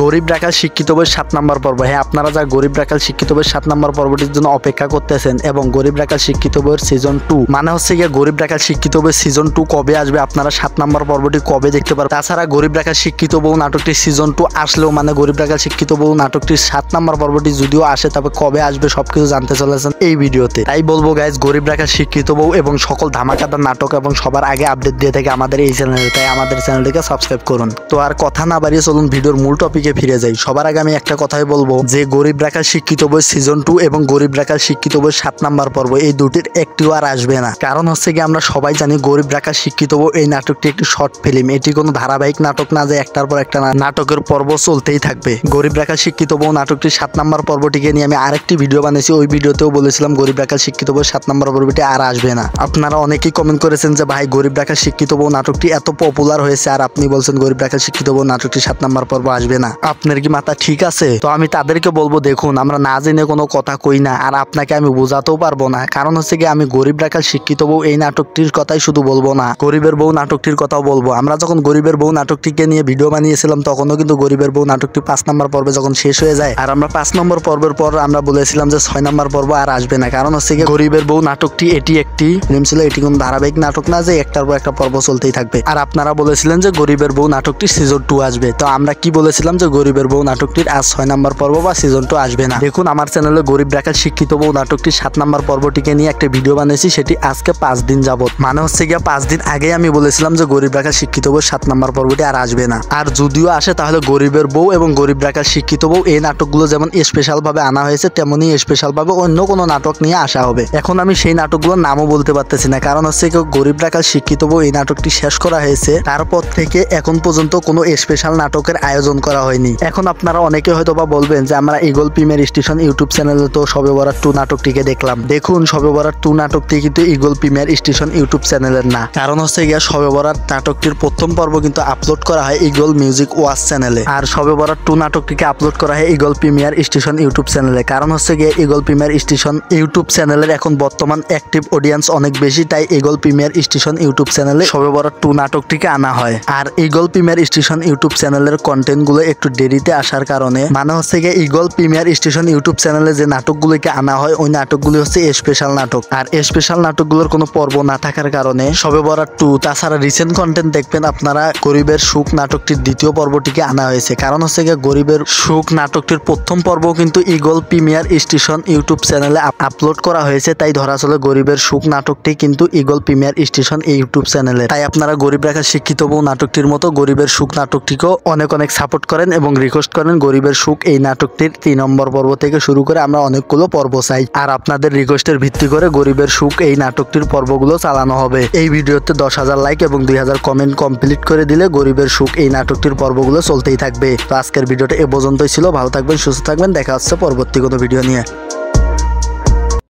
গরিব রাখাল শিক্ষিত বই 7 নম্বর পর্ব। হ্যাঁ, আপনারা যা গরিব রাখাল শিক্ষিত বই 7 নম্বর পর্বটির জন্য অপেক্ষা করতেছেন এবং গরিব রাখাল শিক্ষিত বইয়ের সিজন 2 মানে হচ্ছে গিয়ে গরিব রাখাল শিক্ষিত বই সিজন 2 কবে আসবে, আপনারা 7 নম্বর পর্বটি কবে দেখতে পারবেন। তাছাড়া গরিব রাখাল শিক্ষিত বউ নাটকটির সিজন 2 আসলেও মানে গরিব রাখাল শিক্ষিত বউ নাটকটির 7 নম্বর পর্বটি যদিও আসে তবে কবে আসবে সবকিছু জানতে চলেছেন এই ভিডিওতে। তাই বলবো গাইজ, গরিব রাখাল শিক্ষিত বউ এবং সকল ধামাকাদার নাটক এবং সবার আগে আপডেট দিয়ে থাকে আমাদের এই চ্যানেলে, তাই আমাদের চ্যানেলটিকে সাবস্ক্রাইব করুন। তো আর কথা না বাড়িয়ে চলুন ভিডিওর মূল টপিকে ফিরে যাই। সবার আগে আমি একটা কথাই বলবো যে গরিব রাখাল শিক্ষিত বই সিজন 2 এবং গরিব রাখাল শিক্ষিত বই 7 নম্বর পর্ব এই দুটির একটিও আর আসবে না। কারণ হচ্ছে কি আমরা সবাই জানি গরিব রাখাল শিক্ষিত বই এই নাটকটি একটি শর্ট ফিল্ম, এটি কোনো ধারাবাহিক নাটক না যে একটার পর একটা নাটকের পর্ব চলতেই থাকবে। গরিব রাখাল শিক্ষিত বউ নাটকটির 7 নম্বর পর্বটিকে নিয়ে আমি আরেকটি ভিডিও বানিয়েছি, ওই ভিডিওতেও বলেছিলাম গরিব রাখাল শিক্ষিত বই 7 নম্বর পর্বটি আর আসবে না। আপনারা অনেকেই কমেন্ট করেছেন যে ভাই গরিব রাখাল শিক্ষিত বউ নাটকটি এত পপুলার হয়েছে আর আপনি বলছেন গরিব রাখাল শিক্ষিত বউ নাটকটি 7 নম্বর পর্ব আসবে না, আপনার কি মাথা ঠিক আছে? তো আমি তাদেরকে বলবো দেখুন, আমরা না জেনে কোনো কথা কই না আর আপনাকে আমি বোঝাতেও পারবো না। কারণ হচ্ছে কি আমি গরিব রাখাল শিক্ষিত বউ এই নাটকটির কথাই শুধু বলবো না, গরিবের বউ নাটকটির কথাও বলবো। আমরা যখন গরিবের বউ নাটকটিকে নিয়ে ভিডিও বানিয়েছিলাম তখনও কিন্তু গরিবের বউ নাটকটি 5 নম্বর পর্বে যখন শেষ হয়ে যায় আর আমরা 5 নম্বর পর্বের পর আমরা বলেছিলাম যে 6 নম্বর পর্ব আর আসবে না। কারণ হচ্ছে কি গরিবের বউ নাটকটি এটি একটি ফিল্ম ছিল, এটি কোনো ধারাবাহিক নাটক না যে একটার পর একটা পর্ব চলতেই থাকবে। আর আপনারা বলেছিলেন যে গরিবের বউ নাটকটি সিজন 2 আসবে, তো আমরা কি বলেছিলাম যে গরিবের বউ নাটকটির আজ 6 নম্বর পর্ব বা সিজন 2 আসবে না। দেখুন আমার চ্যানেলে গরিব রাখাল শিক্ষিত বউ নাটকটির 7 নম্বর পর্বটিকে নিয়ে একটা ভিডিও বানিয়েছি, সেটি আজকে 5 দিন যাবত, মানে হচ্ছে গিয়ে 5 দিন আগে আমি বলেছিলাম যে গরিব রাখাল শিক্ষিত বউ 7 নম্বর পর্বটি আর আসবে না। আর যদিও আসে তাহলে গরিবের বউ এবং গরিব রাখাল শিক্ষিত বউ এই নাটকগুলো যেমন স্পেশাল ভাবে আনা হয়েছে তেমনি স্পেশাল ভাবে অন্য কোনো নাটক নিয়ে আসা হবে। এখন আমি সেই নাটকগুলোর নামও বলতে পারতেছি না, কারণ হচ্ছে গরিব রাখাল শিক্ষিত বউ এই নাটকটি শেষ করা হয়েছে, তারপর থেকে এখন পর্যন্ত কোনো স্পেশাল নাটকের আয়োজন করা হয়নি। এখন আপনারা অনেকে হয়তো বা বলবেন যে আমরা ইগল প্রিমিয়ার স্টেশন ইউটিউব চ্যানেলে তো শবে বরাত 2 নাটকটিকে দেখলাম। দেখুন শবে বরাত 2 নাটকটি কিন্তু ইগল প্রিমিয়ার স্টেশন ইউটিউব চ্যানেলের না, কারণ হচ্ছে গিয়া শবে বরাত নাটকটির প্রথম পর্ব কিন্তু আপলোড করা হয় ইগল মিউজিক ওয়াচ চ্যানেলে আর শবে বরাত 2 নাটকটিকে আপলোড করা হয় ইগল প্রিমিয়ার স্টেশন ইউটিউব চ্যানেলে। কারণ হচ্ছে গিয়ে ইগল প্রিমিয়ার স্টেশন ইউটিউব চ্যানেলের এখন বর্তমান অ্যাক্টিভ অডিয়েন্স অনেক বেশি, তাই ইগল প্রিমিয়ার স্টেশন ইউটিউব চ্যানেলে শবে বরাত 2 নাটকটিকে আনা হয়। আর ইগল প্রিমিয়ার স্টেশন ইউটিউব চ্যানেলের কন্টেন্ট গুলো একটু দেরিতে আসার কারণে মানে হচ্ছে গিয়ে ইগল প্রিমিয়ার স্টেশন ইউটিউব চ্যানেলে যে নাটকগুলোকে আনা হয় ওই নাটকগুলি হচ্ছে স্পেশাল নাটক, আর স্পেশাল নাটকগুলোর কোনো পর্ব না থাকার কারণে শবে বরাত 2 তাছাড়া রিসেন্ট কন্টেন্ট দেখবেন আপনারা গরিবের সুখ নাটকটির দ্বিতীয় পর্বটিকে আনা হয়েছে। কারণ হচ্ছে গিয়ে গরিবের সুখ নাটকটির প্রথম পর্ব কিন্তু ইগল প্রিমিয়ার স্টেশন ইউটিউব চ্যানেলে আপলোড করা হয়েছে, তাই ধরা চলে গরিবের সুখ নাটকটি কিন্তু ইগল প্রিমিয়ার স্টেশন ইউটিউব চ্যানেলে। তাই আপনারা গরিব রাখাল শিক্ষিত বউ নাটকটির মতো গরিবের সুখ নাটকটিকেও অনেক অনেক সাপোর্ট করেন এবং রিকোয়েস্ট করেন গরিবের সুখ এই নাটকটির 3 নম্বর পর্ব থেকে শুরু করে আমরা অনেকগুলো পর্ব চাই। আর আপনাদের রিকোয়েস্টের ভিত্তি করে গরিবের সুখ এই নাটকটির পর্বগুলো চালানো হবে। এই ভিডিওতে 10,000 লাইক এবং 2000 কমেন্ট কমপ্লিট করে দিলে গরিবের সুখ এই নাটকটির পর্বগুলো চলতেই থাকবে। তো আজকের ভিডিওটা এ পর্যন্তই ছিল, ভালো থাকবেন, সুস্থ থাকবেন, দেখা হচ্ছে পরবর্তী কোনো ভিডিও নিয়ে।